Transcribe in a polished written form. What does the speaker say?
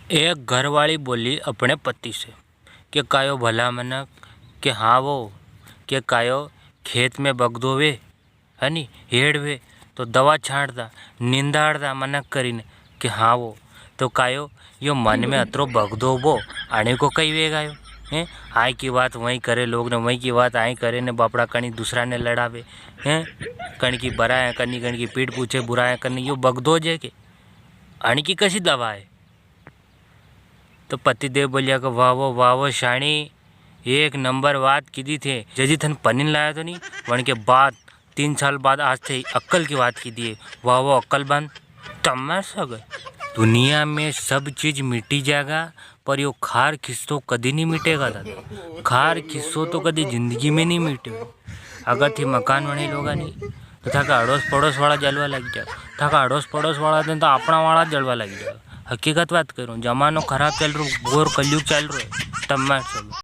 एक घरवाली बोली अपने पति से कि कायो भला मनक के हाँ वो के कायो खेत में बगदो वे है नी हेड़ वे तो दवा छांटदा निंदाड़दा मनक करीने कि हाँ वो तो कायो यो मन में अतरो बगदो बो आने को कई वे गायो हैं आई की बात वहीं करे लोग ने वहीं की बात आई करे ने बापड़ा कणी दूसरा ने लड़ावे हैं कण की बराया करनी कण की पीठ पूछे बुराया करनी यो बगदो जे के आने की कशी दवा है। तो पतिदेव बोलिया कि वाह वो शाणी एक नंबर बात की थे जजी थन पनीन लाया तो नहीं वन के बाद 3 साल बाद आज थे अक्ल की बात की दिए वाह वो अक्ल बंद तमार सग दुनिया में सब चीज मिटी जाएगा पर यो खार खिस्सो कभी नहीं मिटेगा दादा। खार खिस्सो तो कभी जिंदगी में नहीं मिटे। अगर थी मकान बने लोगा नहीं तो थाका अड़ोस पड़ोस वाला जलवा लग जाए थाका अड़ोस पड़ोस वाला दिन तो अपना वाला जलवा लग जाए। हकीकत बात करूँ जमानो खराब चल रहा घोर कलयुग चल रहा है तब मैं चलूँ।